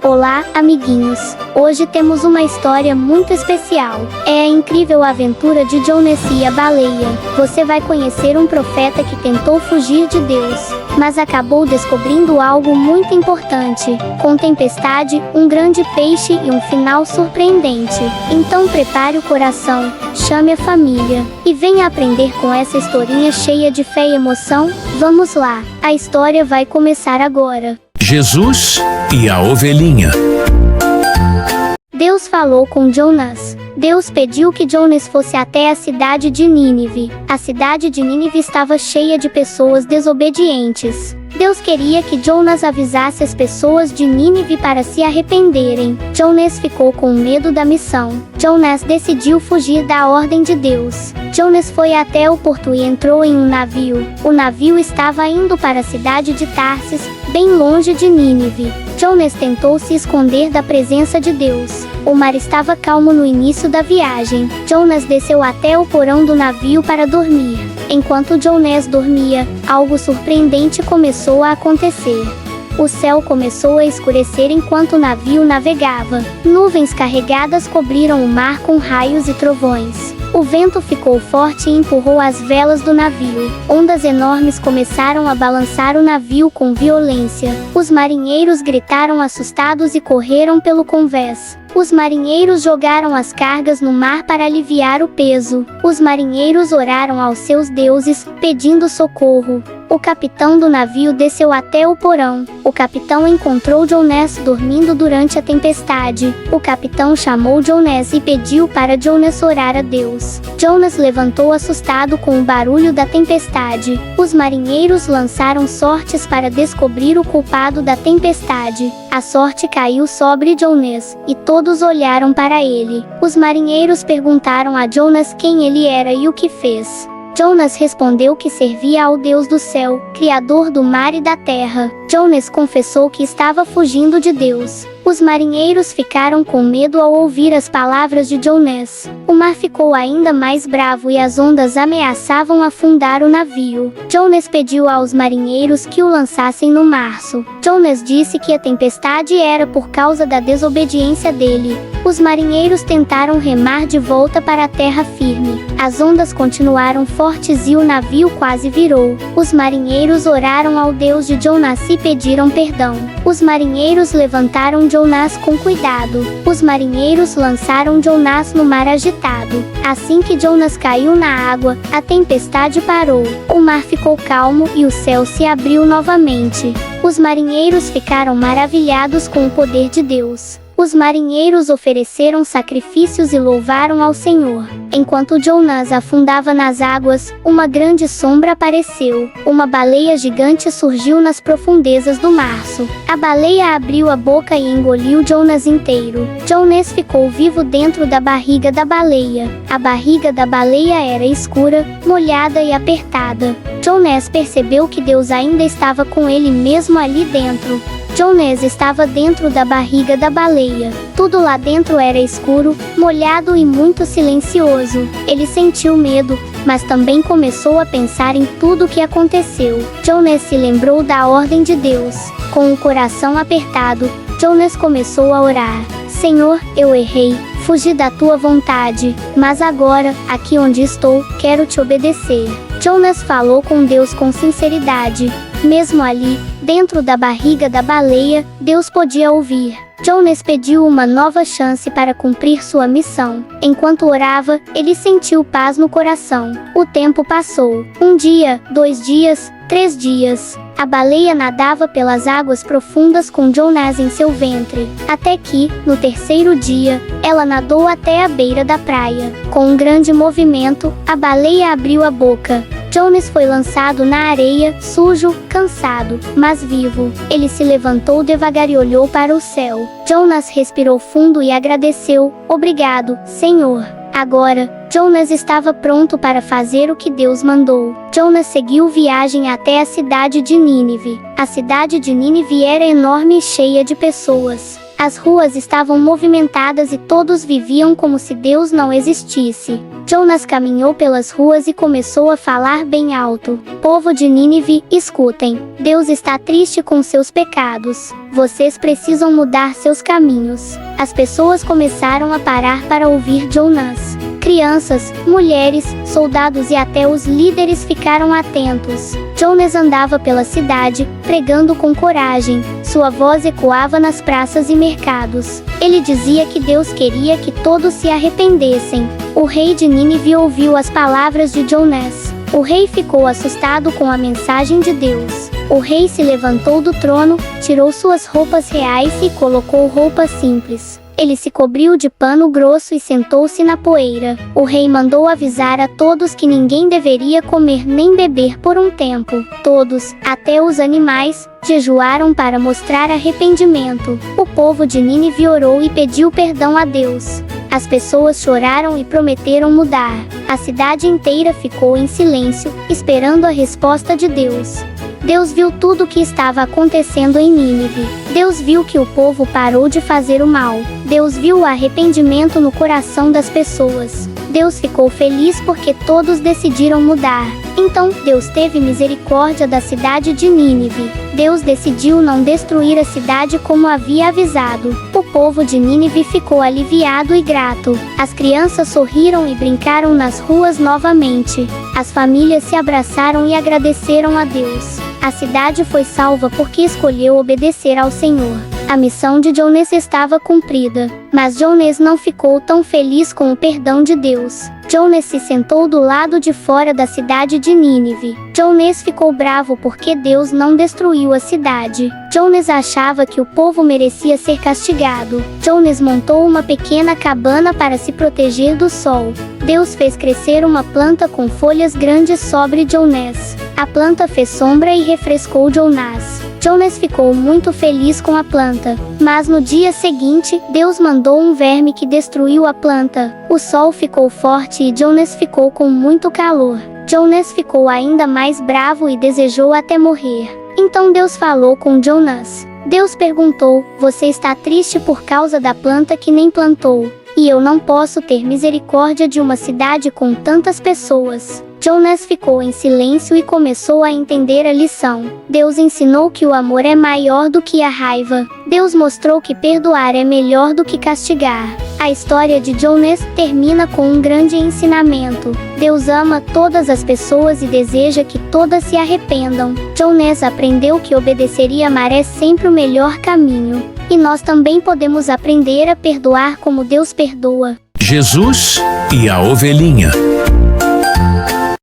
Olá, amiguinhos! Hoje temos uma história muito especial. É a incrível aventura de Jonas e a baleia. Você vai conhecer um profeta que tentou fugir de Deus, mas acabou descobrindo algo muito importante. Com tempestade, um grande peixe e um final surpreendente. Então prepare o coração, chame a família e venha aprender com essa historinha cheia de fé e emoção. Vamos lá, a história vai começar agora. Jesus e a ovelhinha. Deus falou com Jonas. Deus pediu que Jonas fosse até a cidade de Nínive. A cidade de Nínive estava cheia de pessoas desobedientes. Deus queria que Jonas avisasse as pessoas de Nínive para se arrependerem. Jonas ficou com medo da missão. Jonas decidiu fugir da ordem de Deus. Jonas foi até o porto e entrou em um navio. O navio estava indo para a cidade de Tarsis, bem longe de Nínive. Jonas tentou se esconder da presença de Deus. O mar estava calmo no início da viagem. Jonas desceu até o porão do navio para dormir. Enquanto Jonas dormia, algo surpreendente começou a acontecer. O céu começou a escurecer enquanto o navio navegava. Nuvens carregadas cobriram o mar com raios e trovões. O vento ficou forte e empurrou as velas do navio. Ondas enormes começaram a balançar o navio com violência. Os marinheiros gritaram assustados e correram pelo convés. Os marinheiros jogaram as cargas no mar para aliviar o peso. Os marinheiros oraram aos seus deuses, pedindo socorro. O capitão do navio desceu até o porão. O capitão encontrou Jonas dormindo durante a tempestade. O capitão chamou Jonas e pediu para Jonas orar a Deus. Jonas levantou assustado com o barulho da tempestade. Os marinheiros lançaram sortes para descobrir o culpado da tempestade. A sorte caiu sobre Jonas, e todos olharam para ele. Os marinheiros perguntaram a Jonas quem ele era e o que fez. Jonas respondeu que servia ao Deus do céu, Criador do mar e da terra. Jonas confessou que estava fugindo de Deus. Os marinheiros ficaram com medo ao ouvir as palavras de Jonas. O mar ficou ainda mais bravo e as ondas ameaçavam afundar o navio. Jonas pediu aos marinheiros que o lançassem no mar. Jonas disse que a tempestade era por causa da desobediência dele. Os marinheiros tentaram remar de volta para a terra firme. As ondas continuaram fortes e o navio quase virou. Os marinheiros oraram ao Deus de Jonas e pediram perdão. Os marinheiros levantaram Jonas com cuidado. Os marinheiros lançaram Jonas no mar agitado. Assim que Jonas caiu na água, a tempestade parou. O mar ficou calmo e o céu se abriu novamente. Os marinheiros ficaram maravilhados com o poder de Deus. Os marinheiros ofereceram sacrifícios e louvaram ao Senhor. Enquanto Jonas afundava nas águas, uma grande sombra apareceu. Uma baleia gigante surgiu nas profundezas do mar. A baleia abriu a boca e engoliu Jonas inteiro. Jonas ficou vivo dentro da barriga da baleia. A barriga da baleia era escura, molhada e apertada. Jonas percebeu que Deus ainda estava com ele mesmo ali dentro. Jonas estava dentro da barriga da baleia. Tudo lá dentro era escuro, molhado e muito silencioso. Ele sentiu medo, mas também começou a pensar em tudo o que aconteceu. Jonas se lembrou da ordem de Deus. Com o coração apertado, Jonas começou a orar. Senhor, eu errei, fugi da tua vontade, mas agora, aqui onde estou, quero te obedecer. Jonas falou com Deus com sinceridade. Mesmo ali, dentro da barriga da baleia, Deus podia ouvir. Jonas pediu uma nova chance para cumprir sua missão. Enquanto orava, ele sentiu paz no coração. O tempo passou. 1 dia, 2 dias, 3 dias. A baleia nadava pelas águas profundas com Jonas em seu ventre. Até que, no 3º dia, ela nadou até a beira da praia. Com um grande movimento, a baleia abriu a boca. Jonas foi lançado na areia, sujo, cansado, mas vivo. Ele se levantou devagar e olhou para o céu. Jonas respirou fundo e agradeceu. Obrigado, Senhor. Agora, Jonas estava pronto para fazer o que Deus mandou. Jonas seguiu viagem até a cidade de Nínive. A cidade de Nínive era enorme e cheia de pessoas. As ruas estavam movimentadas e todos viviam como se Deus não existisse. Jonas caminhou pelas ruas e começou a falar bem alto. Povo de Nínive, escutem. Deus está triste com seus pecados. vocês precisam mudar seus caminhos. As pessoas começaram a parar para ouvir Jonas. Crianças, mulheres, soldados e até os líderes ficaram atentos. Jonas andava pela cidade, pregando com coragem. Sua voz ecoava nas praças e mercados. Ele dizia que Deus queria que todos se arrependessem. O rei de Nínive ouviu as palavras de Jonas. O rei ficou assustado com a mensagem de Deus. O rei se levantou do trono, tirou suas roupas reais e colocou roupas simples. Ele se cobriu de pano grosso e sentou-se na poeira. O rei mandou avisar a todos que ninguém deveria comer nem beber por um tempo. Todos, até os animais, jejuaram para mostrar arrependimento. O povo de Nínive orou e pediu perdão a Deus. As pessoas choraram e prometeram mudar. A cidade inteira ficou em silêncio, esperando a resposta de Deus. Deus viu tudo o que estava acontecendo em Nínive. Deus viu que o povo parou de fazer o mal. Deus viu o arrependimento no coração das pessoas. Deus ficou feliz porque todos decidiram mudar. Então, Deus teve misericórdia da cidade de Nínive. Deus decidiu não destruir a cidade como havia avisado. O povo de Nínive ficou aliviado e grato. As crianças sorriram e brincaram nas ruas novamente. As famílias se abraçaram e agradeceram a Deus. A cidade foi salva porque escolheu obedecer ao Senhor. A missão de Jonas estava cumprida, mas Jonas não ficou tão feliz com o perdão de Deus. Jonas se sentou do lado de fora da cidade de Nínive. Jonas ficou bravo porque Deus não destruiu a cidade. Jonas achava que o povo merecia ser castigado. Jonas montou uma pequena cabana para se proteger do sol. Deus fez crescer uma planta com folhas grandes sobre Jonas. A planta fez sombra e refrescou Jonas. Jonas ficou muito feliz com a planta, mas no dia seguinte, Deus mandou um verme que destruiu a planta. O sol ficou forte e Jonas ficou com muito calor. Jonas ficou ainda mais bravo e desejou até morrer. Então Deus falou com Jonas. Deus perguntou: você está triste por causa da planta que nem plantou? E eu não posso ter misericórdia de uma cidade com tantas pessoas. Jonas ficou em silêncio e começou a entender a lição. Deus ensinou que o amor é maior do que a raiva. Deus mostrou que perdoar é melhor do que castigar. A história de Jonas termina com um grande ensinamento. Deus ama todas as pessoas e deseja que todas se arrependam. Jonas aprendeu que obedecer e amar é sempre o melhor caminho. E nós também podemos aprender a perdoar como Deus perdoa. Jesus e a ovelhinha.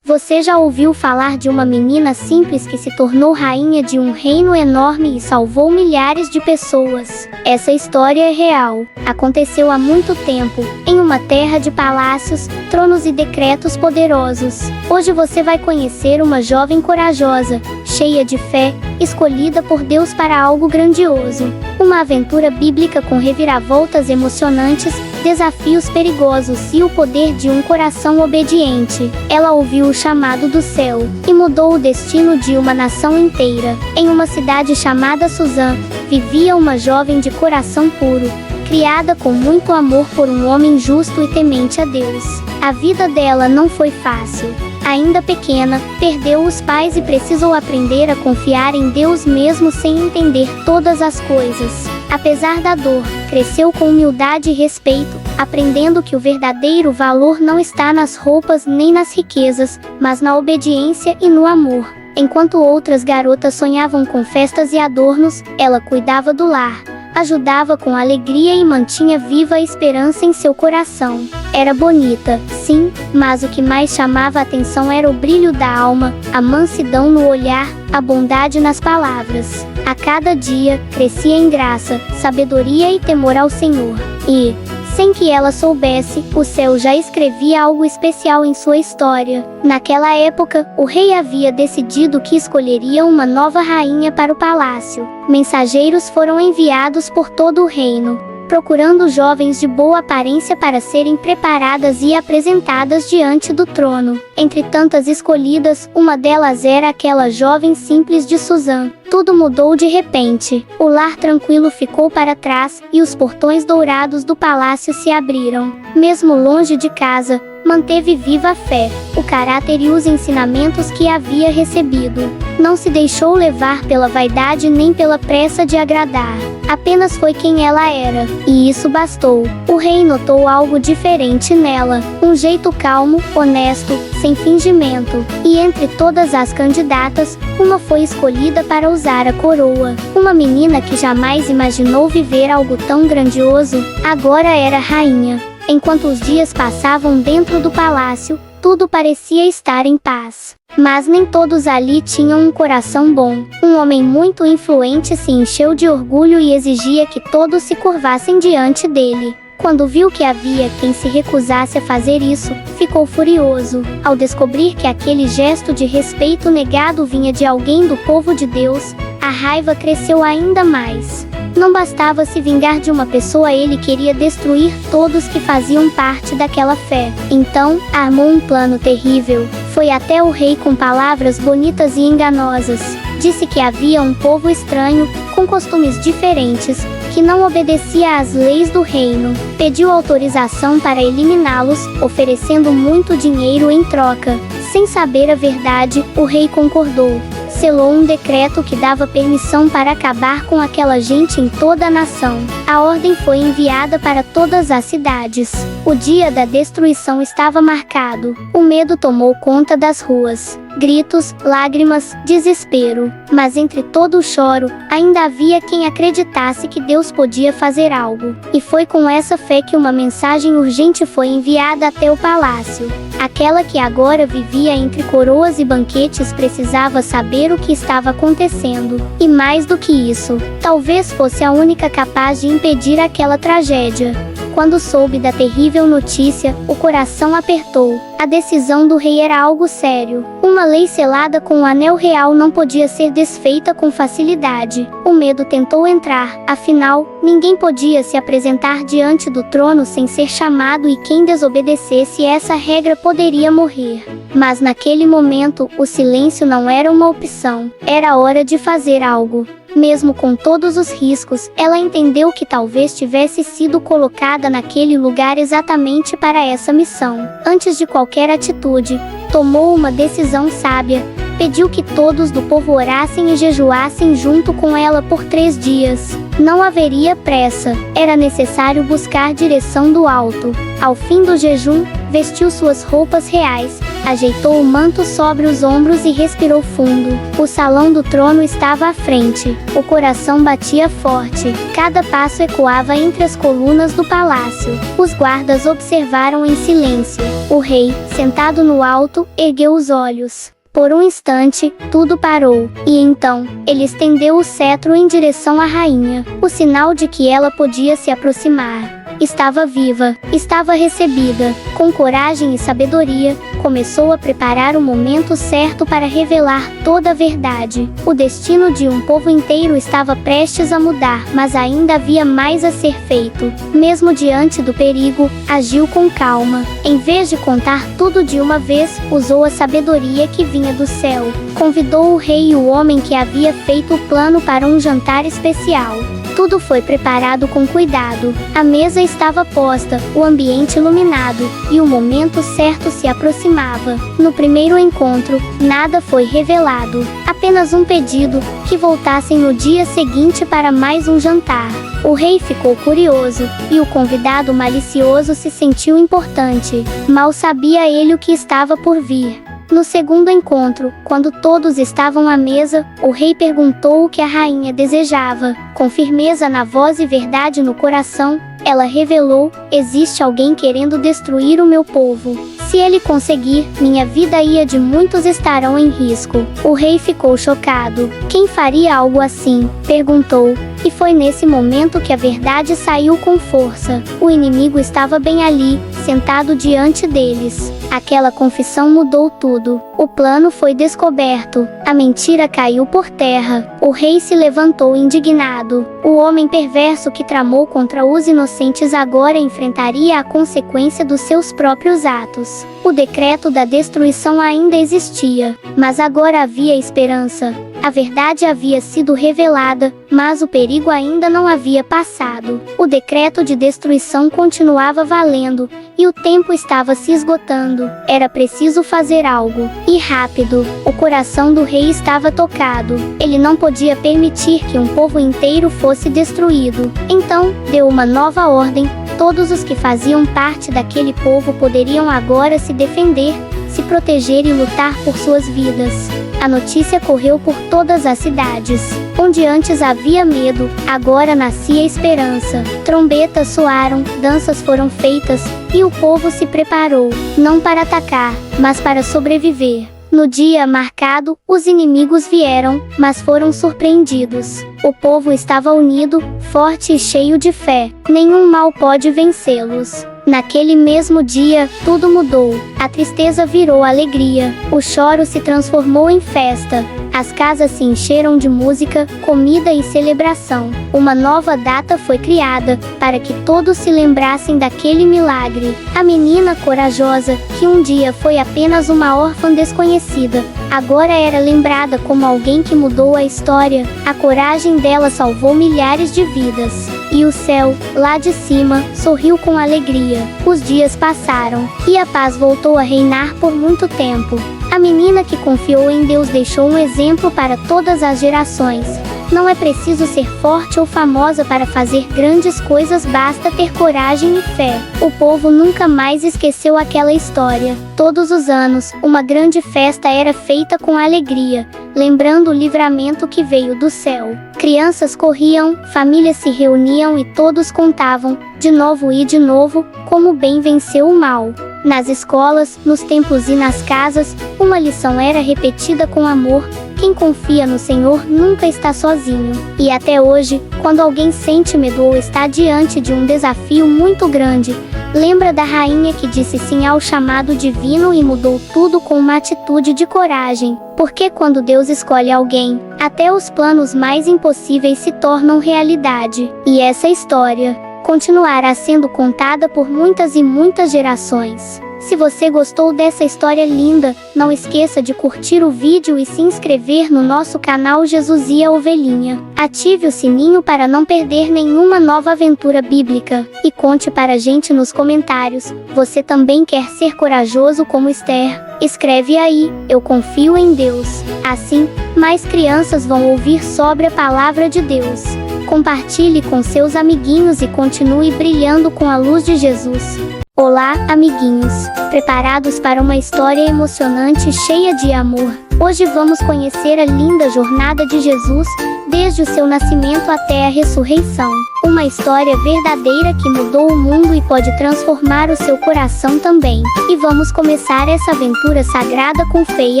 Você já ouviu falar de uma menina simples que se tornou rainha de um reino enorme e salvou milhares de pessoas? Essa história é real. Aconteceu há muito tempo, em uma terra de palácios, tronos e decretos poderosos. Hoje você vai conhecer uma jovem corajosa, cheia de fé, escolhida por Deus para algo grandioso. Uma aventura bíblica com reviravoltas emocionantes, desafios perigosos e o poder de um coração obediente. Ela ouviu o chamado do céu e mudou o destino de uma nação inteira. Em uma cidade chamada Suzã, vivia uma jovem de coração puro, criada com muito amor por um homem justo e temente a Deus. A vida dela não foi fácil. Ainda pequena, perdeu os pais e precisou aprender a confiar em Deus mesmo sem entender todas as coisas. Apesar da dor, cresceu com humildade e respeito, aprendendo que o verdadeiro valor não está nas roupas nem nas riquezas, mas na obediência e no amor. Enquanto outras garotas sonhavam com festas e adornos, ela cuidava do lar, ajudava com alegria e mantinha viva a esperança em seu coração. Era bonita, sim, mas o que mais chamava a atenção era o brilho da alma, a mansidão no olhar, a bondade nas palavras. A cada dia, crescia em graça, sabedoria e temor ao Senhor. E, sem que ela soubesse, o céu já escrevia algo especial em sua história. Naquela época, o rei havia decidido que escolheria uma nova rainha para o palácio. Mensageiros foram enviados por todo o reino, procurando jovens de boa aparência para serem preparadas e apresentadas diante do trono. Entre tantas escolhidas, uma delas era aquela jovem simples de Suzã. Tudo mudou de repente. O lar tranquilo ficou para trás, e os portões dourados do palácio se abriram. Mesmo longe de casa, Manteve viva a fé, o caráter e os ensinamentos que havia recebido. Não se deixou levar pela vaidade nem pela pressa de agradar. Apenas foi quem ela era, e isso bastou. O rei notou algo diferente nela, um jeito calmo, honesto, sem fingimento. E entre todas as candidatas, uma foi escolhida para usar a coroa. Uma menina que jamais imaginou viver algo tão grandioso, agora era rainha. Enquanto os dias passavam dentro do palácio, tudo parecia estar em paz. Mas nem todos ali tinham um coração bom. Um homem muito influente se encheu de orgulho e exigia que todos se curvassem diante dele. Quando viu que havia quem se recusasse a fazer isso, ficou furioso. Ao descobrir que aquele gesto de respeito negado vinha de alguém do povo de Deus, a raiva cresceu ainda mais. Não bastava se vingar de uma pessoa, ele queria destruir todos que faziam parte daquela fé. Então, armou um plano terrível. Foi até o rei com palavras bonitas e enganosas. Disse que havia um povo estranho, com costumes diferentes, que não obedecia às leis do reino. Pediu autorização para eliminá-los, oferecendo muito dinheiro em troca. Sem saber a verdade, o rei concordou. Selou um decreto que dava permissão para acabar com aquela gente em toda a nação. A ordem foi enviada para todas as cidades. O dia da destruição estava marcado. O medo tomou conta das ruas. Gritos, lágrimas, desespero. Mas entre todo o choro, ainda havia quem acreditasse que Deus podia fazer algo. E foi com essa fé que uma mensagem urgente foi enviada até o palácio. Aquela que agora vivia entre coroas e banquetes precisava saber o que estava acontecendo. E mais do que isso, talvez fosse a única capaz de impedir aquela tragédia. Quando soube da terrível notícia, o coração apertou. A decisão do rei era algo sério. Uma lei selada com o anel real não podia ser desfeita com facilidade. O medo tentou entrar, afinal, ninguém podia se apresentar diante do trono sem ser chamado e quem desobedecesse essa regra poderia morrer. Mas naquele momento, o silêncio não era uma opção. Era hora de fazer algo. Mesmo com todos os riscos, ela entendeu que talvez tivesse sido colocada naquele lugar exatamente para essa missão. Antes de qualquer atitude, tomou uma decisão sábia. Pediu que todos do povo orassem e jejuassem junto com ela por 3 dias. Não haveria pressa, era necessário buscar direção do alto. Ao fim do jejum, vestiu suas roupas reais, ajeitou o manto sobre os ombros e respirou fundo. O salão do trono estava à frente. O coração batia forte. Cada passo ecoava entre as colunas do palácio. Os guardas observaram em silêncio. O rei, sentado no alto, ergueu os olhos. Por um instante, tudo parou, e então, ele estendeu o cetro em direção à rainha, o sinal de que ela podia se aproximar. Estava viva, estava recebida. Com coragem e sabedoria, começou a preparar o momento certo para revelar toda a verdade. O destino de um povo inteiro estava prestes a mudar, mas ainda havia mais a ser feito. Mesmo diante do perigo, agiu com calma. Em vez de contar tudo de uma vez, usou a sabedoria que vinha do céu. Convidou o rei e o homem que havia feito o plano para um jantar especial. Tudo foi preparado com cuidado. A mesa estava posta, o ambiente iluminado, e o momento certo se aproximava. No primeiro encontro, nada foi revelado. Apenas um pedido, que voltassem no dia seguinte para mais um jantar. O rei ficou curioso, e o convidado malicioso se sentiu importante. Mal sabia ele o que estava por vir. No segundo encontro, quando todos estavam à mesa, o rei perguntou o que a rainha desejava. Com firmeza na voz e verdade no coração, ela revelou: existe alguém querendo destruir o meu povo. Se ele conseguir, minha vida e a de muitos estarão em risco. O rei ficou chocado. Quem faria algo assim? Perguntou. E foi nesse momento que a verdade saiu com força. O inimigo estava bem ali, sentado diante deles. Aquela confissão mudou tudo. O plano foi descoberto. A mentira caiu por terra. O rei se levantou indignado. O homem perverso que tramou contra os inocentes agora enfrentaria a consequência dos seus próprios atos. O decreto da destruição ainda existia, mas agora havia esperança. A verdade havia sido revelada, mas o perigo ainda não havia passado. O decreto de destruição continuava valendo, e o tempo estava se esgotando. Era preciso fazer algo, e rápido. O coração do rei estava tocado. Ele não podia permitir que um povo inteiro fosse destruído. Então, deu uma nova ordem. Todos os que faziam parte daquele povo poderiam agora se defender, se proteger e lutar por suas vidas. A notícia correu por todas as cidades. Onde antes havia medo, agora nascia esperança. Trombetas soaram, danças foram feitas, e o povo se preparou, não para atacar, mas para sobreviver. No dia marcado, os inimigos vieram, mas foram surpreendidos. O povo estava unido, forte e cheio de fé. Nenhum mal pode vencê-los. Naquele mesmo dia, tudo mudou. A tristeza virou alegria. O choro se transformou em festa. As casas se encheram de música, comida e celebração. Uma nova data foi criada, para que todos se lembrassem daquele milagre. A menina corajosa, que um dia foi apenas uma órfã desconhecida, agora era lembrada como alguém que mudou a história. A coragem dela salvou milhares de vidas. E o céu, lá de cima, sorriu com alegria. Os dias passaram, e a paz voltou a reinar por muito tempo. A menina que confiou em Deus deixou um exemplo para todas as gerações. Não é preciso ser forte ou famosa para fazer grandes coisas, basta ter coragem e fé. O povo nunca mais esqueceu aquela história. Todos os anos, uma grande festa era feita com alegria, lembrando o livramento que veio do céu. Crianças corriam, famílias se reuniam e todos contavam, de novo, como o bem venceu o mal. Nas escolas, nos templos e nas casas, uma lição era repetida com amor: quem confia no Senhor nunca está sozinho. E até hoje, quando alguém sente medo ou está diante de um desafio muito grande, lembra da rainha que disse sim ao chamado divino e mudou tudo com uma atitude de coragem. Porque quando Deus escolhe alguém, até os planos mais impossíveis se tornam realidade. E essa história continuará sendo contada por muitas e muitas gerações. Se você gostou dessa história linda, não esqueça de curtir o vídeo e se inscrever no nosso canal Jesus e a Ovelhinha. Ative o sininho para não perder nenhuma nova aventura bíblica. E conte para a gente nos comentários, você também quer ser corajoso como Esther? Escreve aí, eu confio em Deus. Assim, mais crianças vão ouvir sobre a palavra de Deus. Compartilhe com seus amiguinhos e continue brilhando com a luz de Jesus. Olá, amiguinhos! Preparados para uma história emocionante e cheia de amor? Hoje vamos conhecer a linda jornada de Jesus, desde o seu nascimento até a ressurreição. Uma história verdadeira que mudou o mundo e pode transformar o seu coração também. E vamos começar essa aventura sagrada com fé e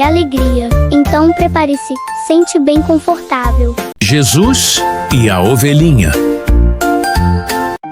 alegria. Então prepare-se, sente bem confortável. Jesus e a Ovelhinha.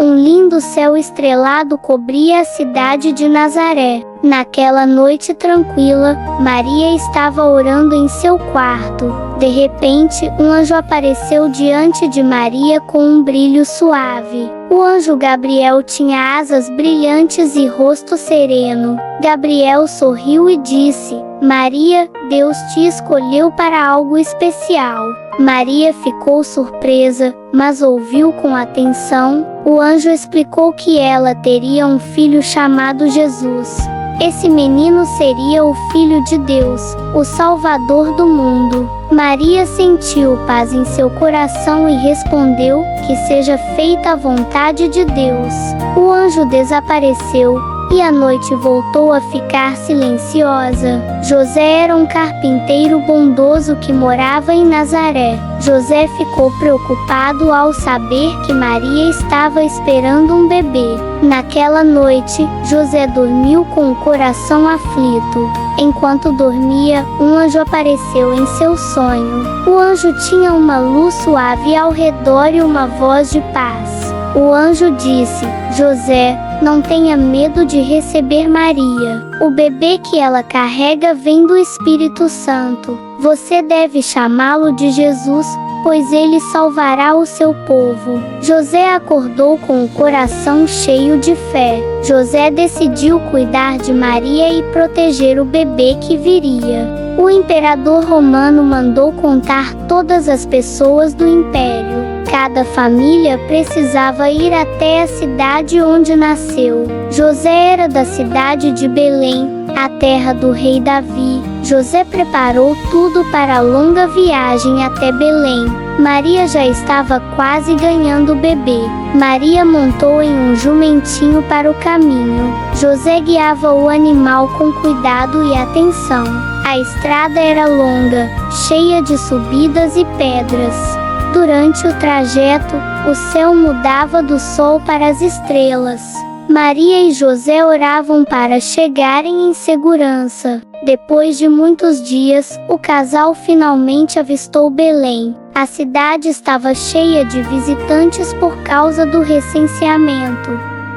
Um lindo céu estrelado cobria a cidade de Nazaré. Naquela noite tranquila, Maria estava orando em seu quarto. De repente, um anjo apareceu diante de Maria com um brilho suave. O anjo Gabriel tinha asas brilhantes e rosto sereno. Gabriel sorriu e disse: Maria, Deus te escolheu para algo especial. Maria ficou surpresa, mas ouviu com atenção. O anjo explicou que ela teria um filho chamado Jesus. Esse menino seria o Filho de Deus, o Salvador do mundo. Maria sentiu paz em seu coração e respondeu: que seja feita a vontade de Deus. O anjo desapareceu, e a noite voltou a ficar silenciosa. José era um carpinteiro bondoso que morava em Nazaré. José ficou preocupado ao saber que Maria estava esperando um bebê. Naquela noite, José dormiu com o coração aflito. Enquanto dormia, um anjo apareceu em seu sonho. O anjo tinha uma luz suave ao redor e uma voz de paz. O anjo disse: José, não tenha medo de receber Maria. O bebê que ela carrega vem do Espírito Santo. Você deve chamá-lo de Jesus, pois ele salvará o seu povo. José acordou com o coração cheio de fé. José decidiu cuidar de Maria e proteger o bebê que viria. O imperador romano mandou contar todas as pessoas do império. Cada família precisava ir até a cidade onde nasceu. José era da cidade de Belém, a terra do rei Davi. José preparou tudo para a longa viagem até Belém. Maria já estava quase ganhando o bebê. Maria montou em um jumentinho para o caminho. José guiava o animal com cuidado e atenção. A estrada era longa, cheia de subidas e pedras. Durante o trajeto, o céu mudava do sol para as estrelas. Maria e José oravam para chegarem em segurança. Depois de muitos dias, o casal finalmente avistou Belém. A cidade estava cheia de visitantes por causa do recenseamento.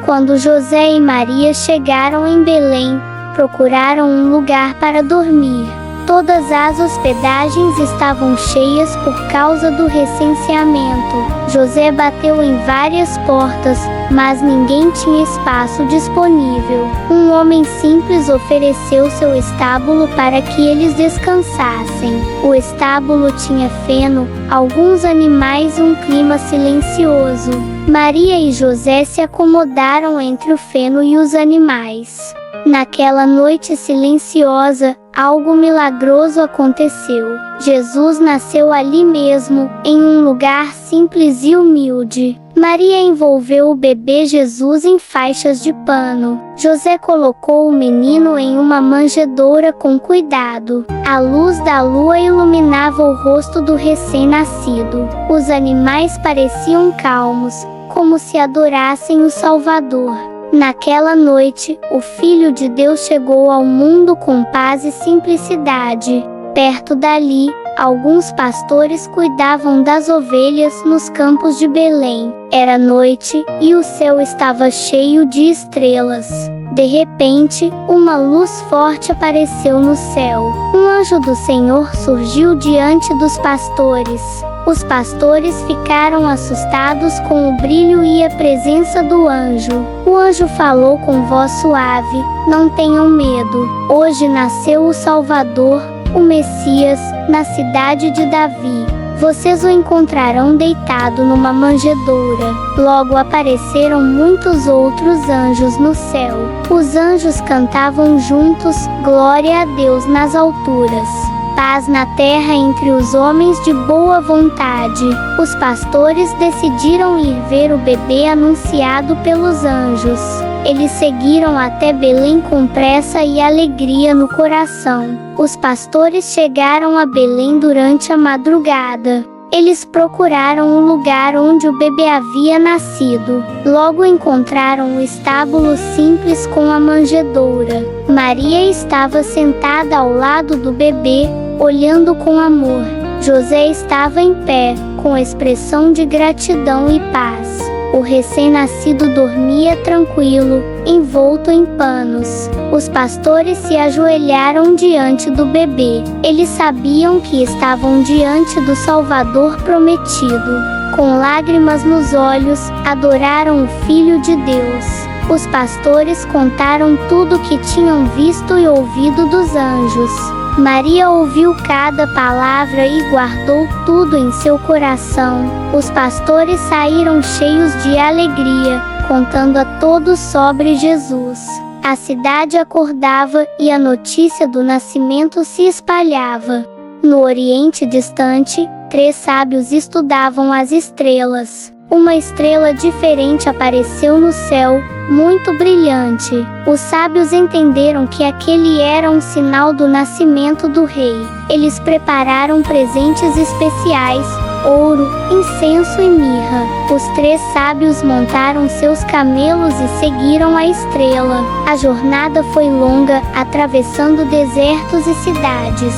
Quando José e Maria chegaram em Belém, procuraram um lugar para dormir. Todas as hospedagens estavam cheias por causa do recenseamento. José bateu em várias portas, mas ninguém tinha espaço disponível. Um homem simples ofereceu seu estábulo para que eles descansassem. O estábulo tinha feno, alguns animais e um clima silencioso. Maria e José se acomodaram entre o feno e os animais. Naquela noite silenciosa, algo milagroso aconteceu. Jesus nasceu ali mesmo, em um lugar simples e humilde. Maria envolveu o bebê Jesus em faixas de pano. José colocou o menino em uma manjedoura com cuidado. A luz da lua iluminava o rosto do recém-nascido. Os animais pareciam calmos, como se adorassem o Salvador. Naquela noite, o Filho de Deus chegou ao mundo com paz e simplicidade. Perto dali, alguns pastores cuidavam das ovelhas nos campos de Belém. Era noite, e o céu estava cheio de estrelas. De repente, uma luz forte apareceu no céu. Um anjo do Senhor surgiu diante dos pastores. Os pastores ficaram assustados com o brilho e a presença do anjo. O anjo falou com voz suave: "Não tenham medo. Hoje nasceu o Salvador, o Messias, na cidade de Davi. Vocês o encontrarão deitado numa manjedoura." Logo apareceram muitos outros anjos no céu. Os anjos cantavam juntos: "Glória a Deus nas alturas. Paz na terra entre os homens de boa vontade." Os pastores decidiram ir ver o bebê anunciado pelos anjos. Eles seguiram até Belém com pressa e alegria no coração. Os pastores chegaram a Belém durante a madrugada. Eles procuraram o lugar onde o bebê havia nascido. Logo encontraram o estábulo simples com a manjedoura. Maria estava sentada ao lado do bebê, olhando com amor. José estava em pé, com expressão de gratidão e paz. O recém-nascido dormia tranquilo, envolto em panos. Os pastores se ajoelharam diante do bebê. Eles sabiam que estavam diante do Salvador prometido. Com lágrimas nos olhos, adoraram o Filho de Deus. Os pastores contaram tudo o que tinham visto e ouvido dos anjos. Maria ouviu cada palavra e guardou tudo em seu coração. Os pastores saíram cheios de alegria, contando a todos sobre Jesus. A cidade acordava e a notícia do nascimento se espalhava. No Oriente distante, 3 sábios estudavam as estrelas. Uma estrela diferente apareceu no céu, muito brilhante. Os sábios entenderam que aquele era um sinal do nascimento do rei. Eles prepararam presentes especiais: ouro, incenso e mirra. Os 3 sábios montaram seus camelos e seguiram a estrela. A jornada foi longa, atravessando desertos e cidades.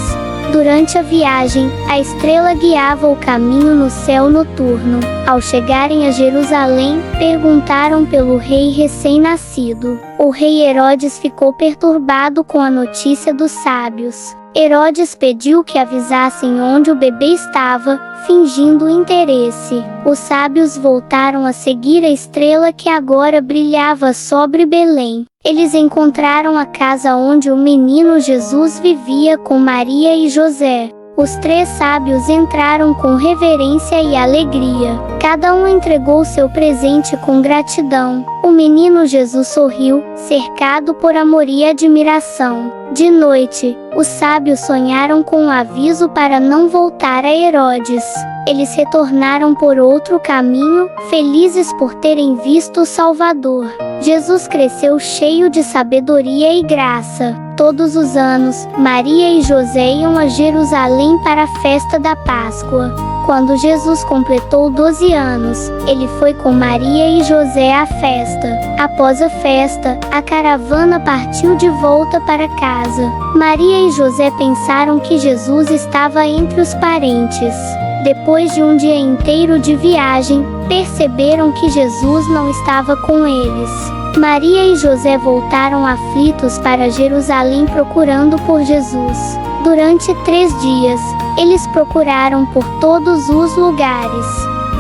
Durante a viagem, a estrela guiava o caminho no céu noturno. Ao chegarem a Jerusalém, perguntaram pelo rei recém-nascido. O rei Herodes ficou perturbado com a notícia dos sábios. Herodes pediu que avisassem onde o bebê estava, fingindo interesse. Os sábios voltaram a seguir a estrela que agora brilhava sobre Belém. Eles encontraram a casa onde o menino Jesus vivia com Maria e José. Os 3 sábios entraram com reverência e alegria. Cada um entregou seu presente com gratidão. O menino Jesus sorriu, cercado por amor e admiração. De noite, os sábios sonharam com um aviso para não voltar a Herodes. Eles retornaram por outro caminho, felizes por terem visto o Salvador. Jesus cresceu cheio de sabedoria e graça. Todos os anos, Maria e José iam a Jerusalém para a festa da Páscoa. Quando Jesus completou 12 anos, ele foi com Maria e José à festa. Após a festa, a caravana partiu de volta para casa. Maria e José pensaram que Jesus estava entre os parentes. Depois de um dia inteiro de viagem, perceberam que Jesus não estava com eles. Maria e José voltaram aflitos para Jerusalém procurando por Jesus. Durante 3 dias, eles procuraram por todos os lugares.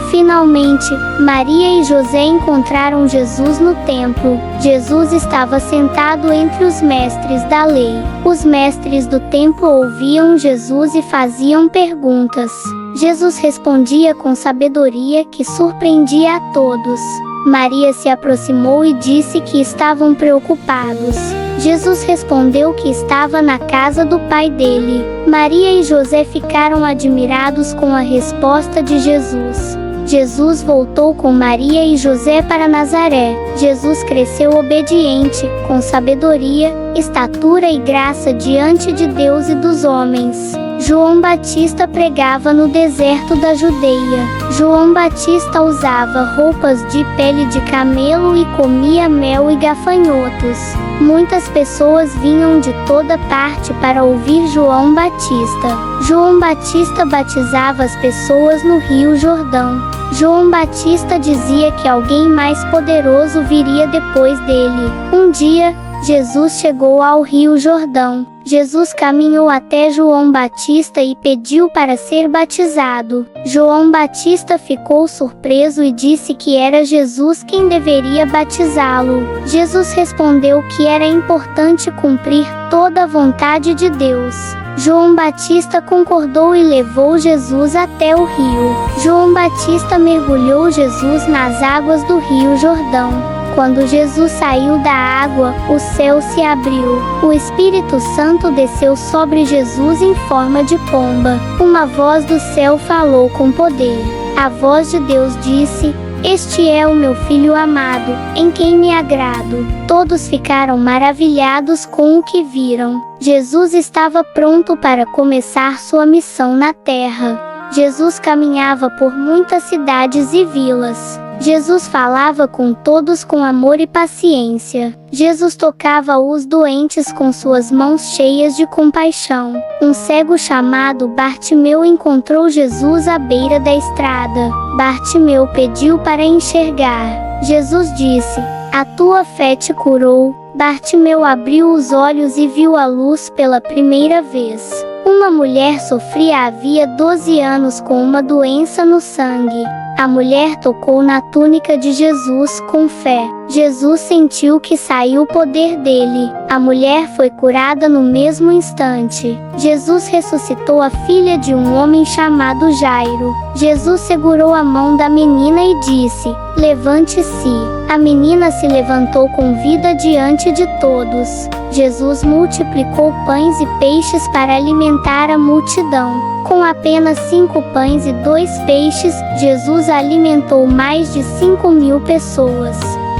Finalmente, Maria e José encontraram Jesus no templo. Jesus estava sentado entre os mestres da lei. Os mestres do templo ouviam Jesus e faziam perguntas. Jesus respondia com sabedoria que surpreendia a todos. Maria se aproximou e disse que estavam preocupados. Jesus respondeu que estava na casa do pai dele. Maria e José ficaram admirados com a resposta de Jesus. Jesus voltou com Maria e José para Nazaré. Jesus cresceu obediente, com sabedoria, estatura e graça diante de Deus e dos homens. João Batista pregava no deserto da Judeia. João Batista usava roupas de pele de camelo e comia mel e gafanhotos. Muitas pessoas vinham de toda parte para ouvir João Batista. João Batista batizava as pessoas no Rio Jordão. João Batista dizia que alguém mais poderoso viria depois dele. Um dia, Jesus chegou ao Rio Jordão. Jesus caminhou até João Batista e pediu para ser batizado. João Batista ficou surpreso e disse que era Jesus quem deveria batizá-lo. Jesus respondeu que era importante cumprir toda a vontade de Deus. João Batista concordou e levou Jesus até o rio. João Batista mergulhou Jesus nas águas do Rio Jordão. Quando Jesus saiu da água, o céu se abriu. O Espírito Santo desceu sobre Jesus em forma de pomba. Uma voz do céu falou com poder. A voz de Deus disse: "Este é o meu Filho amado, em quem me agrado." Todos ficaram maravilhados com o que viram. Jesus estava pronto para começar sua missão na terra. Jesus caminhava por muitas cidades e vilas. Jesus falava com todos com amor e paciência. Jesus tocava os doentes com suas mãos cheias de compaixão. Um cego chamado Bartimeu encontrou Jesus à beira da estrada. Bartimeu pediu para enxergar. Jesus disse: "A tua fé te curou." Bartimeu abriu os olhos e viu a luz pela primeira vez. Uma mulher sofria havia 12 anos com uma doença no sangue. A mulher tocou na túnica de Jesus com fé. Jesus sentiu que saiu o poder dele. A mulher foi curada no mesmo instante. Jesus ressuscitou a filha de um homem chamado Jairo. Jesus segurou a mão da menina e disse: "Levante-se." A menina se levantou com vida diante de todos. Jesus multiplicou pães e peixes para alimentar a multidão. Com apenas 5 pães e 2 peixes, Jesus alimentou mais de 5.000 pessoas.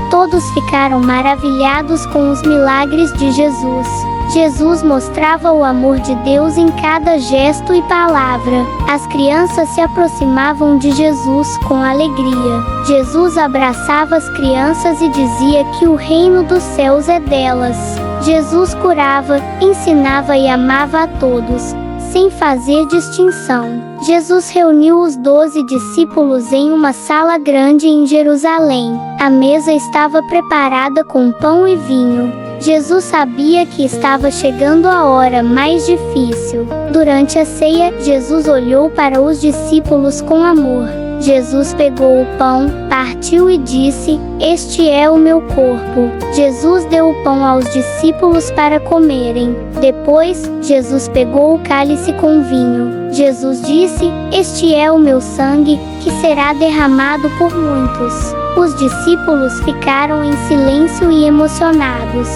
Todos ficaram maravilhados com os milagres de Jesus. Jesus mostrava o amor de Deus em cada gesto e palavra. As crianças se aproximavam de Jesus com alegria. Jesus abraçava as crianças e dizia que o reino dos céus é delas. Jesus curava, ensinava e amava a todos, sem fazer distinção. Jesus reuniu os 12 discípulos em uma sala grande em Jerusalém. A mesa estava preparada com pão e vinho. Jesus sabia que estava chegando a hora mais difícil. Durante a ceia, Jesus olhou para os discípulos com amor. Jesus pegou o pão, partiu e disse: "Este é o meu corpo." Jesus deu o pão aos discípulos para comerem. Depois, Jesus pegou o cálice com vinho. Jesus disse: "Este é o meu sangue, que será derramado por muitos." Os discípulos ficaram em silêncio e emocionados.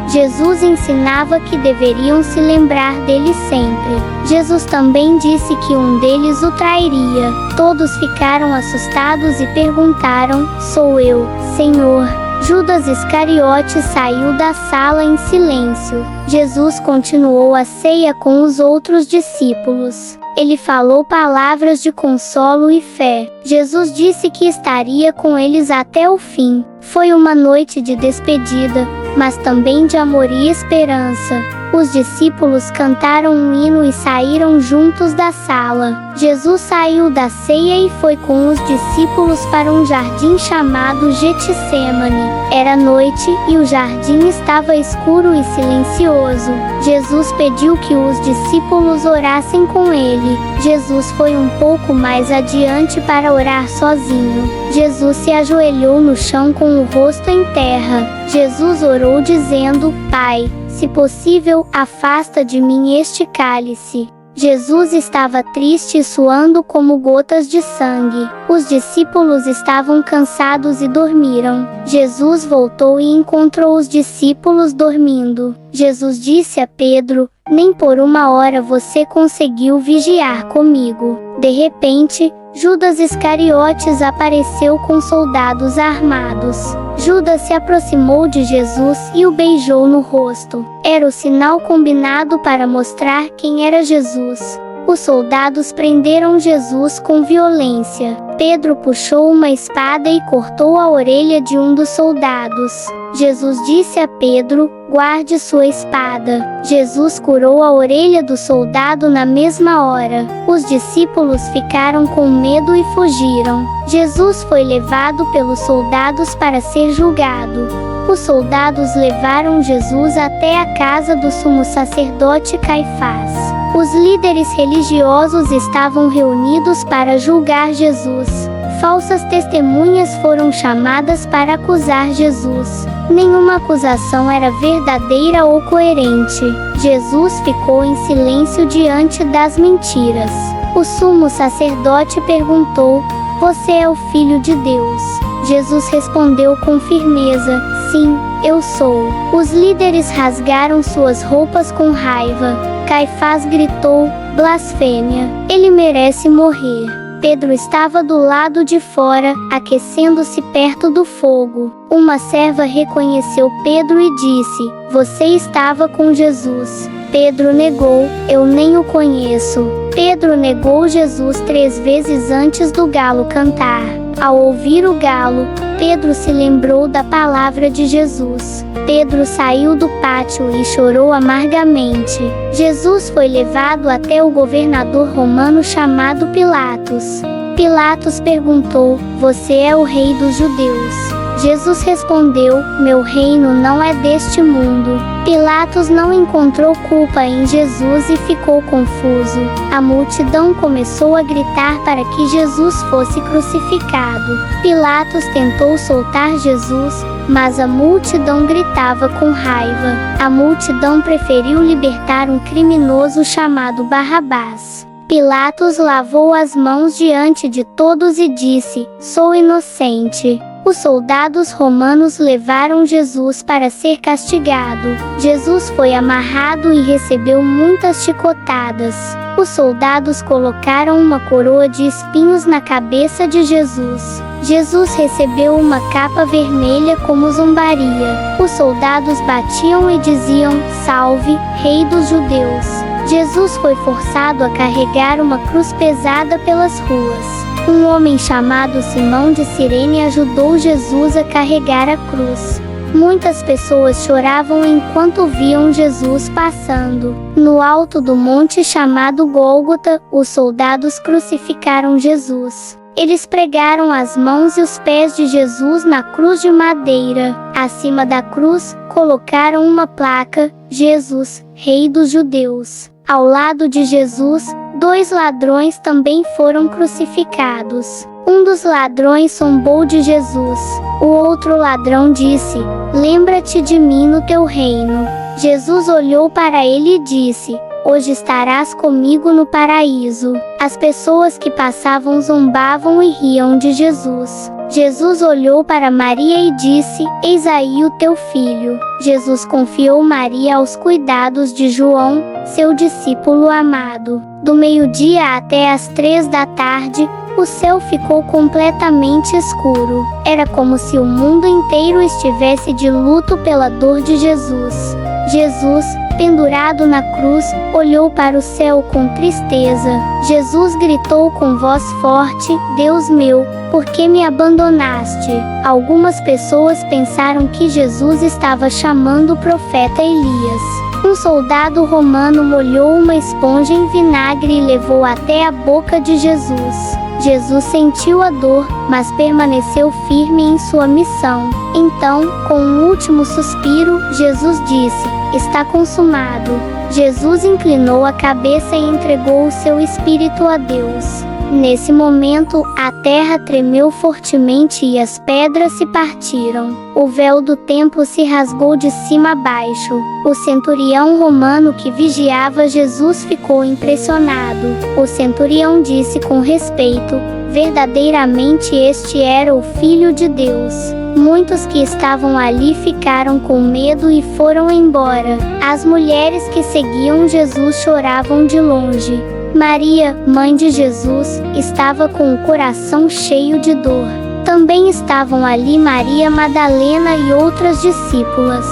Jesus ensinava que deveriam se lembrar dele sempre. Jesus também disse que um deles o trairia. Todos ficaram assustados e perguntaram: "Sou eu, Senhor?" Judas Iscariote saiu da sala em silêncio. Jesus continuou a ceia com os outros discípulos. Ele falou palavras de consolo e fé. Jesus disse que estaria com eles até o fim. Foi uma noite de despedida, mas também de amor e esperança. Os discípulos cantaram um hino e saíram juntos da sala. Jesus saiu da ceia e foi com os discípulos para um jardim chamado Getsêmani. Era noite e o jardim estava escuro e silencioso. Jesus pediu que os discípulos orassem com ele. Jesus foi um pouco mais adiante para orar sozinho. Jesus se ajoelhou no chão com o rosto em terra. Jesus orou dizendo: "Pai, se possível, afasta de mim este cálice." Jesus estava triste e suando como gotas de sangue. Os discípulos estavam cansados e dormiram. Jesus voltou e encontrou os discípulos dormindo. Jesus disse a Pedro: "Nem por uma hora você conseguiu vigiar comigo." De repente, Judas Iscariotes apareceu com soldados armados. Judas se aproximou de Jesus e o beijou no rosto. Era o sinal combinado para mostrar quem era Jesus. Os soldados prenderam Jesus com violência. Pedro puxou uma espada e cortou a orelha de um dos soldados. Jesus disse a Pedro: "Guarde sua espada." Jesus curou a orelha do soldado na mesma hora. Os discípulos ficaram com medo e fugiram. Jesus foi levado pelos soldados para ser julgado. Os soldados levaram Jesus até a casa do sumo sacerdote Caifás. Os líderes religiosos estavam reunidos para julgar Jesus. Falsas testemunhas foram chamadas para acusar Jesus. Nenhuma acusação era verdadeira ou coerente. Jesus ficou em silêncio diante das mentiras. O sumo sacerdote perguntou: "Você é o Filho de Deus?" Jesus respondeu com firmeza: "Sim, eu sou." Os líderes rasgaram suas roupas com raiva. Caifás gritou: "Blasfêmia! Ele merece morrer." Pedro estava do lado de fora, aquecendo-se perto do fogo. Uma serva reconheceu Pedro e disse: "Você estava com Jesus." Pedro negou: "Eu nem o conheço." Pedro negou Jesus 3 vezes antes do galo cantar. Ao ouvir o galo, Pedro se lembrou da palavra de Jesus. Pedro saiu do pátio e chorou amargamente. Jesus foi levado até o governador romano chamado Pilatos. Pilatos perguntou: "Você é o rei dos judeus?" Jesus respondeu: "Meu reino não é deste mundo." Pilatos não encontrou culpa em Jesus e ficou confuso. A multidão começou a gritar para que Jesus fosse crucificado. Pilatos tentou soltar Jesus, mas a multidão gritava com raiva. A multidão preferiu libertar um criminoso chamado Barrabás. Pilatos lavou as mãos diante de todos e disse: "Sou inocente." Os soldados romanos levaram Jesus para ser castigado. Jesus foi amarrado e recebeu muitas chicotadas. Os soldados colocaram uma coroa de espinhos na cabeça de Jesus. Jesus recebeu uma capa vermelha como zombaria. Os soldados batiam e diziam: "Salve, Rei dos Judeus." Jesus foi forçado a carregar uma cruz pesada pelas ruas. Um homem chamado Simão de Cirene ajudou Jesus a carregar a cruz. Muitas pessoas choravam enquanto viam Jesus passando. No alto do monte chamado Gólgota, os soldados crucificaram Jesus. Eles pregaram as mãos e os pés de Jesus na cruz de madeira. Acima da cruz, colocaram uma placa: Jesus, Rei dos Judeus. Ao lado de Jesus, 2 ladrões também foram crucificados. Um dos ladrões zombou de Jesus. O outro ladrão disse: Lembra-te de mim no teu reino. Jesus olhou para ele e disse: Hoje estarás comigo no paraíso. As pessoas que passavam zombavam e riam de Jesus. Jesus olhou para Maria e disse: Eis aí o teu filho. Jesus confiou Maria aos cuidados de João, seu discípulo amado. Do meio-dia até às 3 da tarde, o céu ficou completamente escuro. Era como se o mundo inteiro estivesse de luto pela dor de Jesus. Jesus, pendurado na cruz, olhou para o céu com tristeza. Jesus gritou com voz forte: Deus meu, por que me abandonaste? Algumas pessoas pensaram que Jesus estava chamando o profeta Elias. Um soldado romano molhou uma esponja em vinagre e levou até a boca de Jesus. Jesus sentiu a dor, mas permaneceu firme em sua missão. Então, com um último suspiro, Jesus disse: Está consumado. Jesus inclinou a cabeça e entregou o seu espírito a Deus. Nesse momento, a terra tremeu fortemente e as pedras se partiram. O véu do templo se rasgou de cima a baixo. O centurião romano que vigiava Jesus ficou impressionado. O centurião disse com respeito: Verdadeiramente este era o Filho de Deus. Muitos que estavam ali ficaram com medo e foram embora. As mulheres que seguiam Jesus choravam de longe. Maria, mãe de Jesus, estava com o coração cheio de dor. Também estavam ali Maria Madalena e outras discípulas.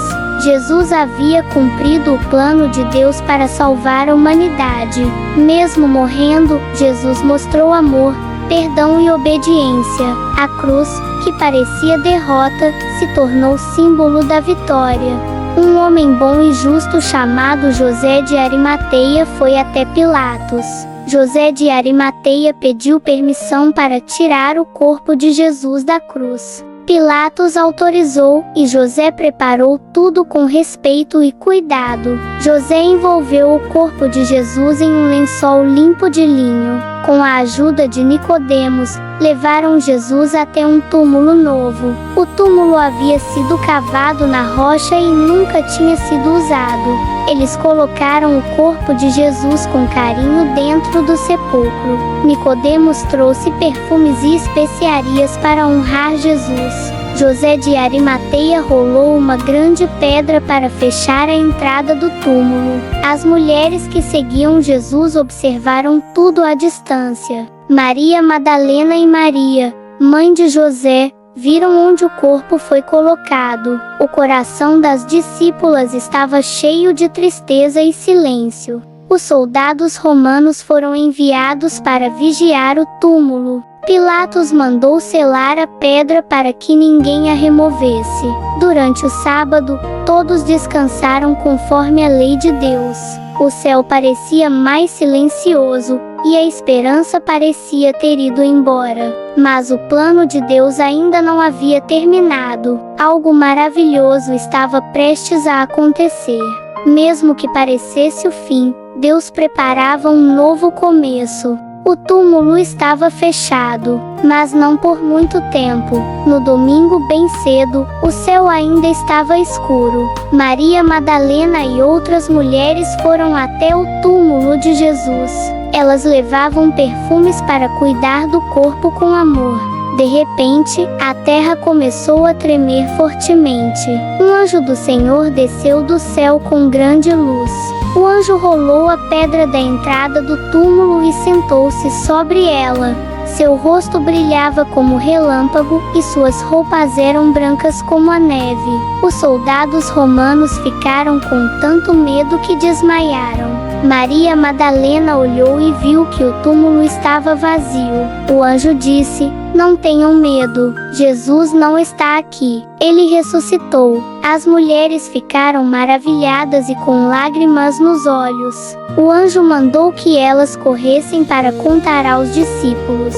Jesus havia cumprido o plano de Deus para salvar a humanidade. Mesmo morrendo, Jesus mostrou amor, perdão e obediência. A cruz, que parecia derrota, se tornou símbolo da vitória. Um homem bom e justo chamado José de Arimateia foi até Pilatos. José de Arimateia pediu permissão para tirar o corpo de Jesus da cruz. Pilatos autorizou, e José preparou tudo com respeito e cuidado. José envolveu o corpo de Jesus em um lençol limpo de linho. Com a ajuda de Nicodemos, levaram Jesus até um túmulo novo. O túmulo havia sido cavado na rocha e nunca tinha sido usado. Eles colocaram o corpo de Jesus com carinho dentro do sepulcro. Nicodemos trouxe perfumes e especiarias para honrar Jesus. José de Arimateia rolou uma grande pedra para fechar a entrada do túmulo. As mulheres que seguiam Jesus observaram tudo à distância. Maria Madalena e Maria, mãe de José, viram onde o corpo foi colocado. O coração das discípulas estava cheio de tristeza e silêncio. Os soldados romanos foram enviados para vigiar o túmulo. Pilatos mandou selar a pedra para que ninguém a removesse. Durante o sábado, todos descansaram conforme a lei de Deus. O céu parecia mais silencioso, e a esperança parecia ter ido embora. Mas o plano de Deus ainda não havia terminado. Algo maravilhoso estava prestes a acontecer. Mesmo que parecesse o fim, Deus preparava um novo começo. O túmulo estava fechado, mas não por muito tempo. No domingo bem cedo, o céu ainda estava escuro. Maria Madalena e outras mulheres foram até o túmulo de Jesus. Elas levavam perfumes para cuidar do corpo com amor. De repente, a terra começou a tremer fortemente. Um anjo do Senhor desceu do céu com grande luz. O anjo rolou a pedra da entrada do túmulo e sentou-se sobre ela. Seu rosto brilhava como relâmpago e suas roupas eram brancas como a neve. Os soldados romanos ficaram com tanto medo que desmaiaram. Maria Madalena olhou e viu que o túmulo estava vazio. O anjo disse: Não tenham medo, Jesus não está aqui. Ele ressuscitou. As mulheres ficaram maravilhadas e com lágrimas nos olhos. O anjo mandou que elas corressem para contar aos discípulos.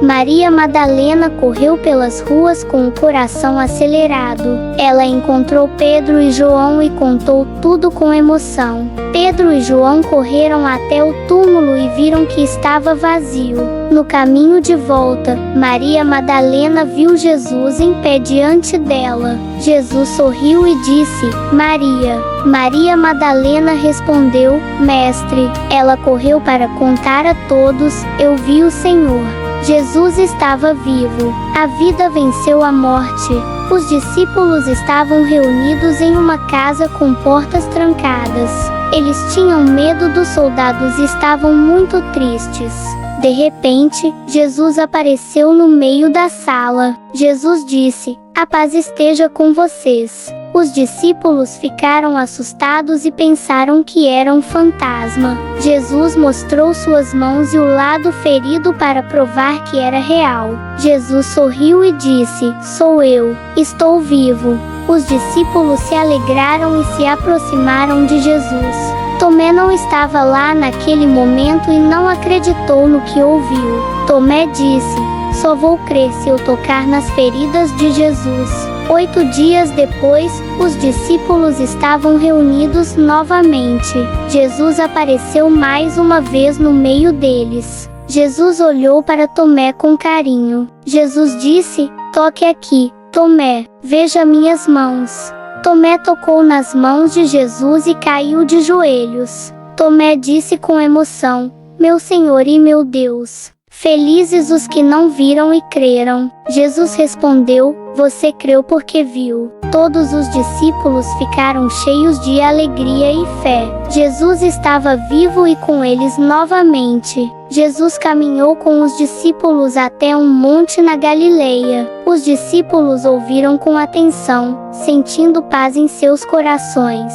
Maria Madalena correu pelas ruas com o coração acelerado. Ela encontrou Pedro e João e contou tudo com emoção. Pedro e João correram até o túmulo e viram que estava vazio. No caminho de volta, Maria Madalena viu Jesus em pé diante dela. Jesus sorriu e disse: Maria. Maria Madalena respondeu: Mestre. Ela correu para contar a todos: Eu vi o Senhor. Jesus estava vivo. A vida venceu a morte. Os discípulos estavam reunidos em uma casa com portas trancadas. Eles tinham medo dos soldados e estavam muito tristes. De repente, Jesus apareceu no meio da sala. Jesus disse: A paz esteja com vocês. Os discípulos ficaram assustados e pensaram que era um fantasma. Jesus mostrou suas mãos e o lado ferido para provar que era real. Jesus sorriu e disse: Sou eu, estou vivo. Os discípulos se alegraram e se aproximaram de Jesus. Tomé não estava lá naquele momento e não acreditou no que ouviu. Tomé disse: Só vou crer se eu tocar nas feridas de Jesus. 8 dias depois, os discípulos estavam reunidos novamente. Jesus apareceu mais uma vez no meio deles. Jesus olhou para Tomé com carinho. Jesus disse: Toque aqui, Tomé, veja minhas mãos. Tomé tocou nas mãos de Jesus e caiu de joelhos. Tomé disse com emoção: Meu Senhor e meu Deus. Felizes os que não viram e creram. Jesus respondeu: Você creu porque viu. Todos os discípulos ficaram cheios de alegria e fé. Jesus estava vivo e com eles novamente. Jesus caminhou com os discípulos até um monte na Galileia. Os discípulos ouviram com atenção, sentindo paz em seus corações.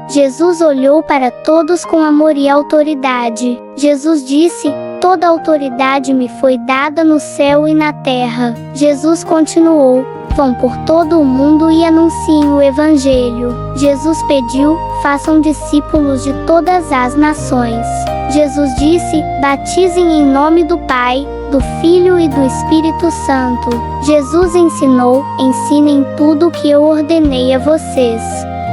Jesus olhou para todos com amor e autoridade. Jesus disse: Toda autoridade me foi dada no céu e na terra. Jesus continuou: Vão por todo o mundo e anunciem o Evangelho. Jesus pediu: Façam discípulos de todas as nações. Jesus disse: Batizem em nome do Pai, do Filho e do Espírito Santo. Jesus ensinou: Ensinem tudo o que eu ordenei a vocês.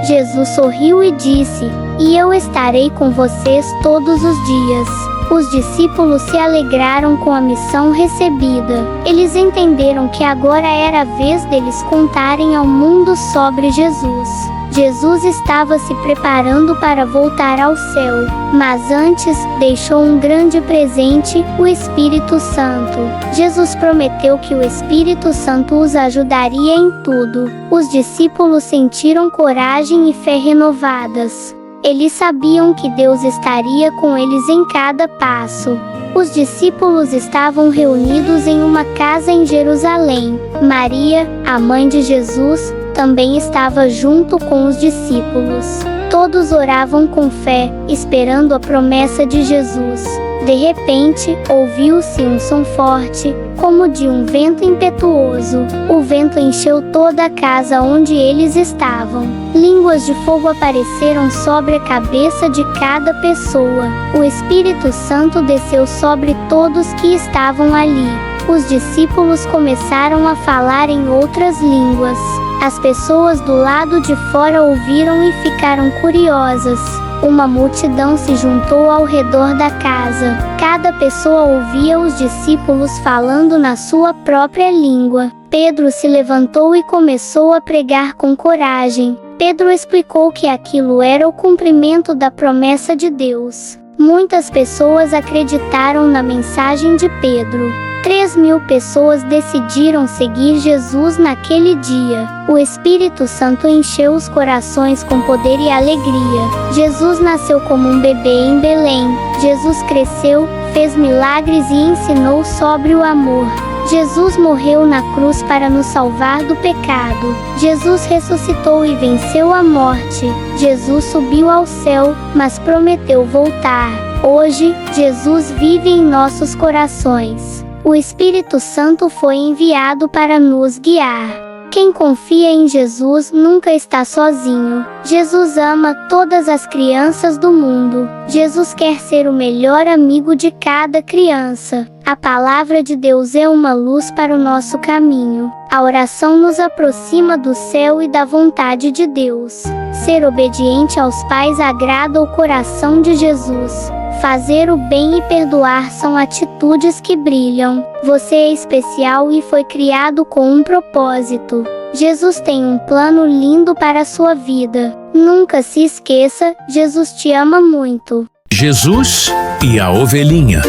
Jesus sorriu e disse: E eu estarei com vocês todos os dias. Os discípulos se alegraram com a missão recebida. Eles entenderam que agora era a vez deles contarem ao mundo sobre Jesus. Jesus estava se preparando para voltar ao céu, mas antes, deixou um grande presente, o Espírito Santo. Jesus prometeu que o Espírito Santo os ajudaria em tudo. Os discípulos sentiram coragem e fé renovadas. Eles sabiam que Deus estaria com eles em cada passo. Os discípulos estavam reunidos em uma casa em Jerusalém. Maria, a mãe de Jesus, também estava junto com os discípulos. Todos oravam com fé, esperando a promessa de Jesus. De repente, ouviu-se um som forte, como de um vento impetuoso. O vento encheu toda a casa onde eles estavam. Línguas de fogo apareceram sobre a cabeça de cada pessoa. O Espírito Santo desceu sobre todos que estavam ali. Os discípulos começaram a falar em outras línguas. As pessoas do lado de fora ouviram e ficaram curiosas. Uma multidão se juntou ao redor da casa. Cada pessoa ouvia os discípulos falando na sua própria língua. Pedro se levantou e começou a pregar com coragem. Pedro explicou que aquilo era o cumprimento da promessa de Deus. Muitas pessoas acreditaram na mensagem de Pedro. 3.000 pessoas decidiram seguir Jesus naquele dia. O Espírito Santo encheu os corações com poder e alegria. Jesus nasceu como um bebê em Belém. Jesus cresceu, fez milagres e ensinou sobre o amor. Jesus morreu na cruz para nos salvar do pecado. Jesus ressuscitou e venceu a morte. Jesus subiu ao céu, mas prometeu voltar. Hoje, Jesus vive em nossos corações. O O Espírito Santo foi enviado para nos guiar. Quem confia em Jesus nunca está sozinho. Jesus ama todas as crianças do mundo. Jesus quer ser o melhor amigo de cada criança. A palavra de Deus é uma luz para o nosso caminho. A oração nos aproxima do céu e da vontade de Deus. Ser obediente aos pais agrada o coração de Jesus. Fazer o bem e perdoar são atitudes que brilham. Você é especial e foi criado com um propósito. Jesus tem um plano lindo para a sua vida. Nunca se esqueça, Jesus te ama muito. Jesus e a ovelhinha.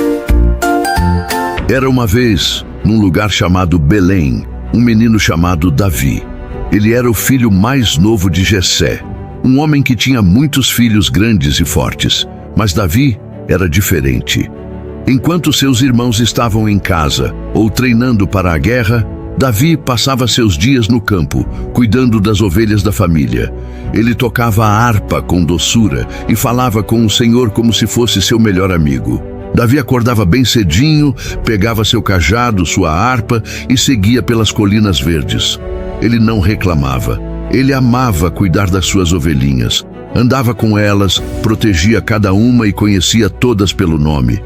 Era uma vez, num lugar chamado Belém, um menino chamado Davi. Ele era o filho mais novo de Jessé, um homem que tinha muitos filhos grandes e fortes. Mas Davi era diferente. Enquanto seus irmãos estavam em casa ou treinando para a guerra, Davi passava seus dias no campo, cuidando das ovelhas da família. Ele tocava a harpa com doçura e falava com o Senhor como se fosse seu melhor amigo. Davi acordava bem cedinho, pegava seu cajado, sua harpa e seguia pelas colinas verdes. Ele não reclamava. Ele amava cuidar das suas ovelhinhas. Andava com elas, protegia cada uma e conhecia todas pelo nome.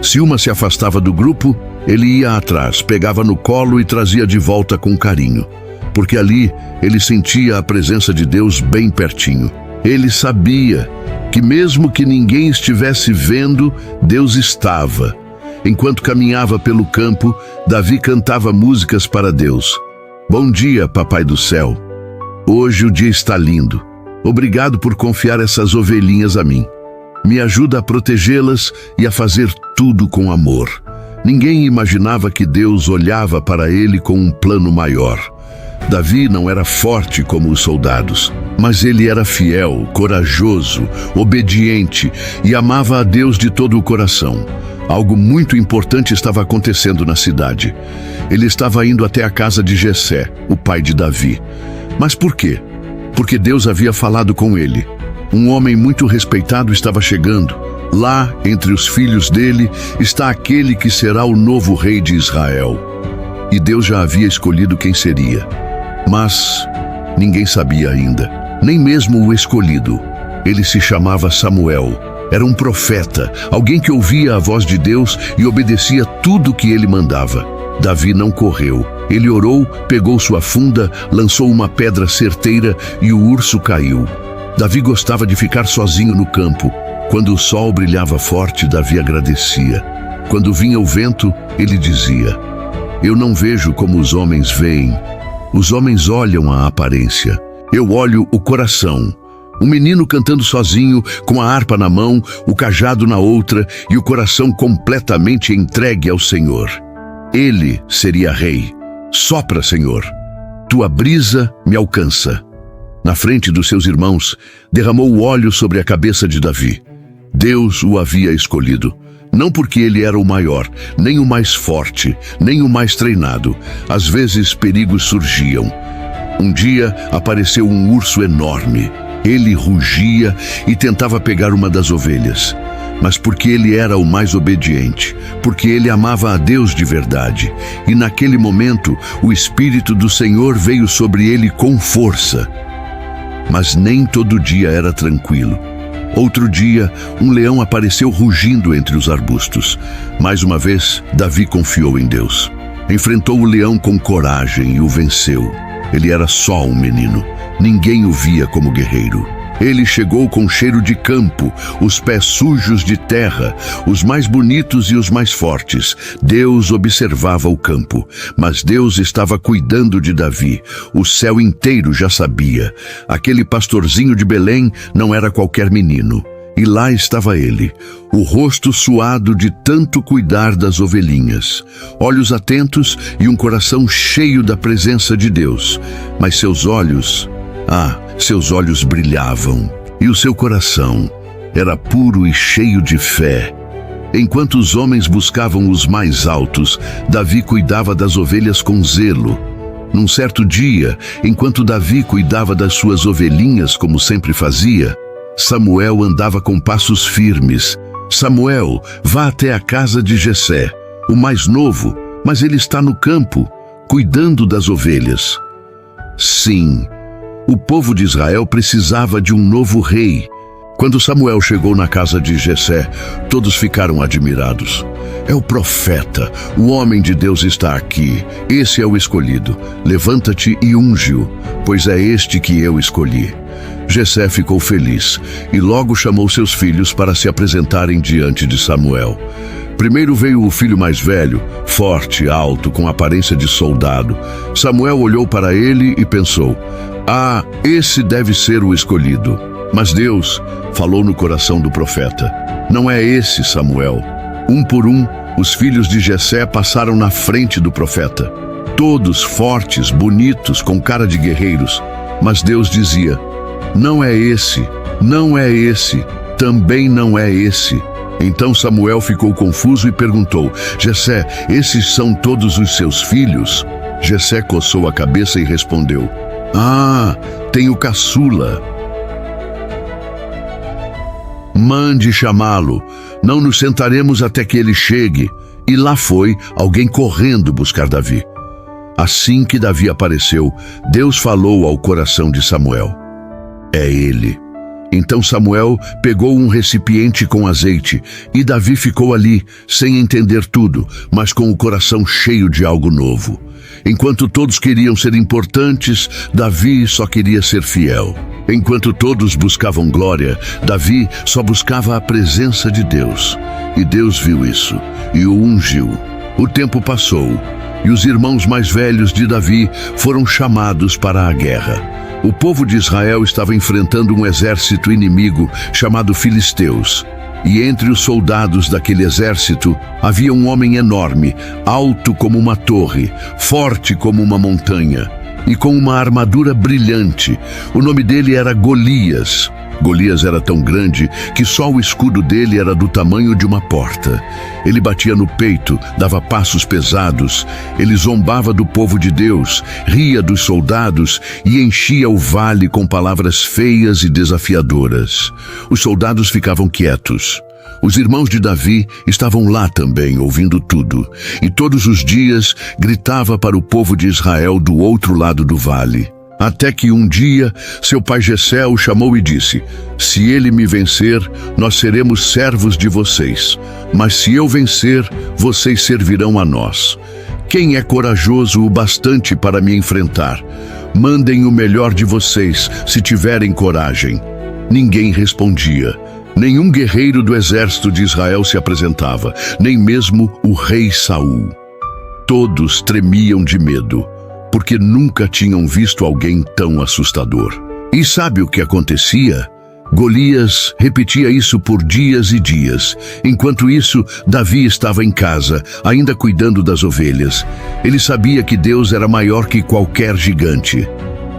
Se uma se afastava do grupo, ele ia atrás, pegava no colo e trazia de volta com carinho. Porque ali ele sentia a presença de Deus bem pertinho. Ele sabia que mesmo que ninguém estivesse vendo, Deus estava. Enquanto caminhava pelo campo, Davi cantava músicas para Deus. Bom dia, Papai do Céu. Hoje o dia está lindo. Obrigado por confiar essas ovelhinhas a mim. Me ajuda a protegê-las e a fazer tudo com amor. Ninguém imaginava que Deus olhava para ele com um plano maior. Davi não era forte como os soldados, mas ele era fiel, corajoso, obediente e amava a Deus de todo o coração. Algo muito importante estava acontecendo na cidade. Ele estava indo até a casa de Jessé, o pai de Davi. Mas por quê? Porque Deus havia falado com ele. Um homem muito respeitado estava chegando. Lá, entre os filhos dele, está aquele que será o novo rei de Israel. E Deus já havia escolhido quem seria. Mas ninguém sabia ainda, nem mesmo o escolhido. Ele se chamava Samuel. Era um profeta, alguém que ouvia a voz de Deus e obedecia tudo que ele mandava. Davi não correu. Ele orou, pegou sua funda, lançou uma pedra certeira e o urso caiu. Davi gostava de ficar sozinho no campo. Quando o sol brilhava forte, Davi agradecia. Quando vinha o vento, ele dizia: Eu não vejo como os homens veem. Os homens olham a aparência. Eu olho o coração. Um menino cantando sozinho, com a harpa na mão, o cajado na outra e o coração completamente entregue ao Senhor. Ele seria rei. Sopra, Senhor. Tua brisa me alcança. Na frente dos seus irmãos, derramou o óleo sobre a cabeça de Davi. Deus o havia escolhido. Não porque ele era o maior, nem o mais forte, nem o mais treinado. Às vezes perigos surgiam. Um dia apareceu um urso enorme. Ele rugia e tentava pegar uma das ovelhas. Mas porque ele era o mais obediente, porque ele amava a Deus de verdade. E naquele momento, o Espírito do Senhor veio sobre ele com força. Mas nem todo dia era tranquilo. Outro dia, um leão apareceu rugindo entre os arbustos. Mais uma vez, Davi confiou em Deus. Enfrentou o leão com coragem e o venceu. Ele era só um menino. Ninguém o via como guerreiro. Ele chegou com cheiro de campo, os pés sujos de terra, os mais bonitos e os mais fortes. Deus observava o campo, mas Deus estava cuidando de Davi. O céu inteiro já sabia. Aquele pastorzinho de Belém não era qualquer menino. E lá estava ele, o rosto suado de tanto cuidar das ovelhinhas, olhos atentos e um coração cheio da presença de Deus. Mas seus olhos brilhavam, e o seu coração era puro e cheio de fé. Enquanto os homens buscavam os mais altos, Davi cuidava das ovelhas com zelo. Num certo dia, enquanto Davi cuidava das suas ovelhinhas como sempre fazia, Samuel andava com passos firmes. Samuel, vá até a casa de Jessé, o mais novo, mas ele está no campo, cuidando das ovelhas. Sim, o povo de Israel precisava de um novo rei. Quando Samuel chegou na casa de Jessé, todos ficaram admirados. É o profeta, o homem de Deus está aqui. Esse é o escolhido. Levanta-te e unge-o, pois é este que eu escolhi. Jessé ficou feliz e logo chamou seus filhos para se apresentarem diante de Samuel. Primeiro veio o filho mais velho, forte, alto, com aparência de soldado. Samuel olhou para ele e pensou: "Ah, esse deve ser o escolhido." Mas Deus falou no coração do profeta: "Não é esse, Samuel." Um por um, os filhos de Jessé passaram na frente do profeta. Todos fortes, bonitos, com cara de guerreiros. Mas Deus dizia: "Não é esse, não é esse, também não é esse." Então Samuel ficou confuso e perguntou: "Jessé, esses são todos os seus filhos?" Jessé coçou a cabeça e respondeu: "Ah, tem o caçula. Mande chamá-lo. Não nos sentaremos até que ele chegue." E lá foi alguém correndo buscar Davi. Assim que Davi apareceu, Deus falou ao coração de Samuel: "É ele." Então Samuel pegou um recipiente com azeite e Davi ficou ali, sem entender tudo, mas com o coração cheio de algo novo. Enquanto todos queriam ser importantes, Davi só queria ser fiel. Enquanto todos buscavam glória, Davi só buscava a presença de Deus. E Deus viu isso e o ungiu. O tempo passou e os irmãos mais velhos de Davi foram chamados para a guerra. O povo de Israel estava enfrentando um exército inimigo chamado Filisteus. E entre os soldados daquele exército havia um homem enorme, alto como uma torre, forte como uma montanha, e com uma armadura brilhante. O nome dele era Golias. Golias era tão grande que só o escudo dele era do tamanho de uma porta. Ele batia no peito, dava passos pesados. Ele zombava do povo de Deus, ria dos soldados e enchia o vale com palavras feias e desafiadoras. Os soldados ficavam quietos. Os irmãos de Davi estavam lá também, ouvindo tudo. E todos os dias gritava para o povo de Israel do outro lado do vale. Até que um dia, seu pai Jessé o chamou e disse: "Se ele me vencer, nós seremos servos de vocês. Mas se eu vencer, vocês servirão a nós. Quem é corajoso o bastante para me enfrentar? Mandem o melhor de vocês, se tiverem coragem." Ninguém respondia. Nenhum guerreiro do exército de Israel se apresentava, nem mesmo o rei Saul. Todos tremiam de medo, porque nunca tinham visto alguém tão assustador. E sabe o que acontecia? Golias repetia isso por dias e dias. Enquanto isso, Davi estava em casa, ainda cuidando das ovelhas. Ele sabia que Deus era maior que qualquer gigante.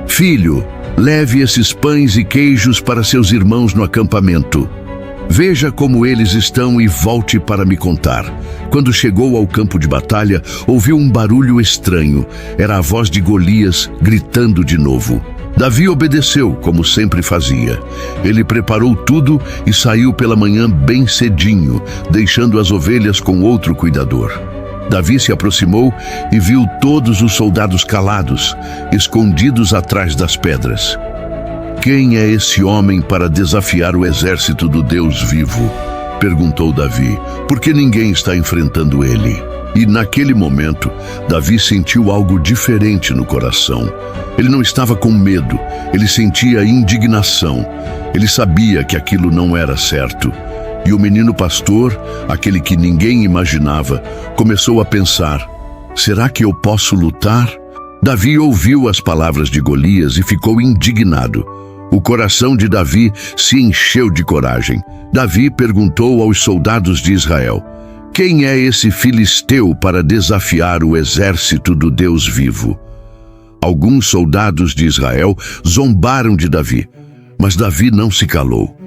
"Filho, leve esses pães e queijos para seus irmãos no acampamento. Veja como eles estão e volte para me contar." Quando chegou ao campo de batalha, ouviu um barulho estranho. Era a voz de Golias gritando de novo. Davi obedeceu, como sempre fazia. Ele preparou tudo e saiu pela manhã bem cedinho, deixando as ovelhas com outro cuidador. Davi se aproximou e viu todos os soldados calados, escondidos atrás das pedras. "Quem é esse homem para desafiar o exército do Deus vivo?" perguntou Davi, "porque ninguém está enfrentando ele." E naquele momento, Davi sentiu algo diferente no coração. Ele não estava com medo, ele sentia indignação. Ele sabia que aquilo não era certo. E o menino pastor, aquele que ninguém imaginava, começou a pensar: será que eu posso lutar? Davi ouviu as palavras de Golias e ficou indignado. O coração de Davi se encheu de coragem. Davi perguntou aos soldados de Israel: "Quem é esse filisteu para desafiar o exército do Deus vivo?" Alguns soldados de Israel zombaram de Davi, mas Davi não se calou.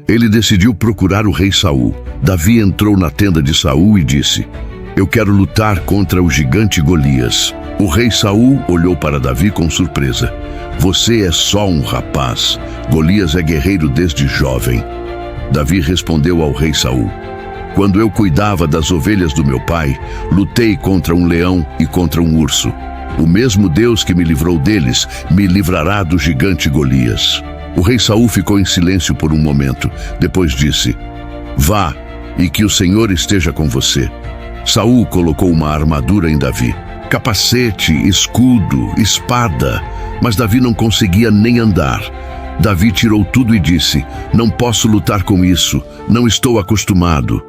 Ele decidiu procurar o rei Saul. Davi entrou na tenda de Saul e disse: "Eu quero lutar contra o gigante Golias." O rei Saul olhou para Davi com surpresa. "Você é só um rapaz. Golias é guerreiro desde jovem." Davi respondeu ao rei Saul: Quando eu cuidava das ovelhas do meu pai, lutei contra um leão e contra um urso. O mesmo Deus que me livrou deles, me livrará do gigante Golias. O rei Saul ficou em silêncio por um momento. Depois disse: Vá, e que o Senhor esteja com você. Saul colocou uma armadura em Davi. Capacete, escudo, espada. Mas Davi não conseguia nem andar. Davi tirou tudo e disse: Não posso lutar com isso, não estou acostumado.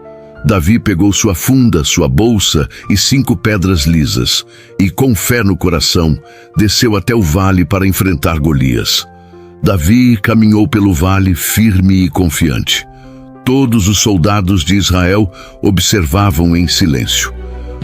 Davi pegou sua funda, sua bolsa e 5 pedras lisas, e com fé no coração, desceu até o vale para enfrentar Golias. Davi caminhou pelo vale firme e confiante. Todos os soldados de Israel observavam em silêncio.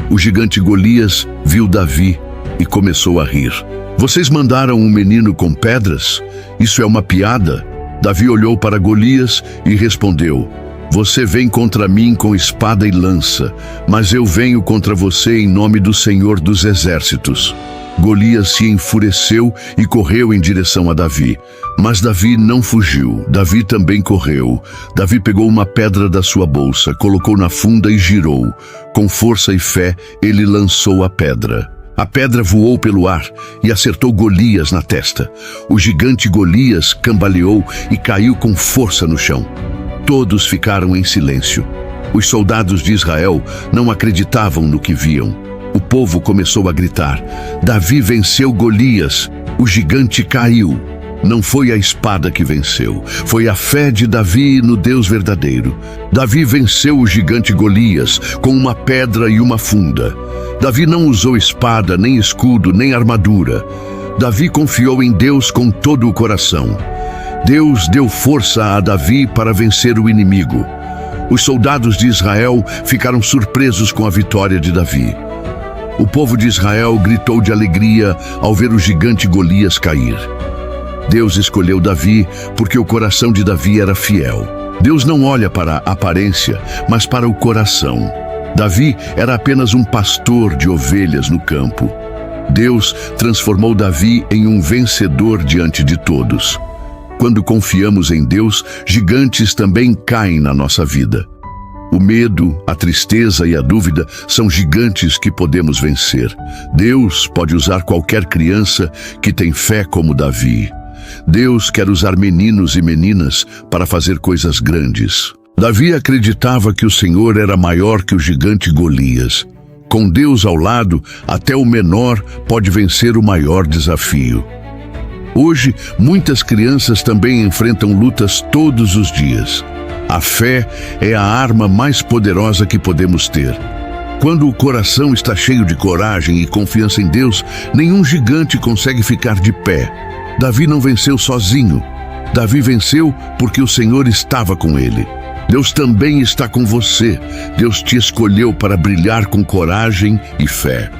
O gigante Golias viu Davi e começou a rir. Vocês mandaram um menino com pedras? Isso é uma piada? Davi olhou para Golias e respondeu: Você vem contra mim com espada e lança, mas eu venho contra você em nome do Senhor dos Exércitos. Golias se enfureceu e correu em direção a Davi. Mas Davi não fugiu. Davi também correu. Davi pegou uma pedra da sua bolsa, colocou na funda e girou. Com força e fé, ele lançou a pedra. A pedra voou pelo ar e acertou Golias na testa. O gigante Golias cambaleou e caiu com força no chão. Todos ficaram em silêncio. Os soldados de Israel não acreditavam no que viam. O povo começou a gritar: Davi venceu Golias, o gigante caiu. Não foi a espada que venceu, foi a fé de Davi no Deus verdadeiro. Davi venceu o gigante Golias com uma pedra e uma funda. Davi não usou espada, nem escudo, nem armadura. Davi confiou em Deus com todo o coração. Deus deu força a Davi para vencer o inimigo. Os soldados de Israel ficaram surpresos com a vitória de Davi. O povo de Israel gritou de alegria ao ver o gigante Golias cair. Deus escolheu Davi porque o coração de Davi era fiel. Deus não olha para a aparência, mas para o coração. Davi era apenas um pastor de ovelhas no campo. Deus transformou Davi em um vencedor diante de todos. Quando confiamos em Deus, gigantes também caem na nossa vida. O medo, a tristeza e a dúvida são gigantes que podemos vencer. Deus pode usar qualquer criança que tem fé como Davi. Deus quer usar meninos e meninas para fazer coisas grandes. Davi acreditava que o Senhor era maior que o gigante Golias. Com Deus ao lado, até o menor pode vencer o maior desafio. Hoje, muitas crianças também enfrentam lutas todos os dias. A fé é a arma mais poderosa que podemos ter. Quando o coração está cheio de coragem e confiança em Deus, nenhum gigante consegue ficar de pé. Davi não venceu sozinho. Davi venceu porque o Senhor estava com ele. Deus também está com você. Deus te escolheu para brilhar com coragem e fé.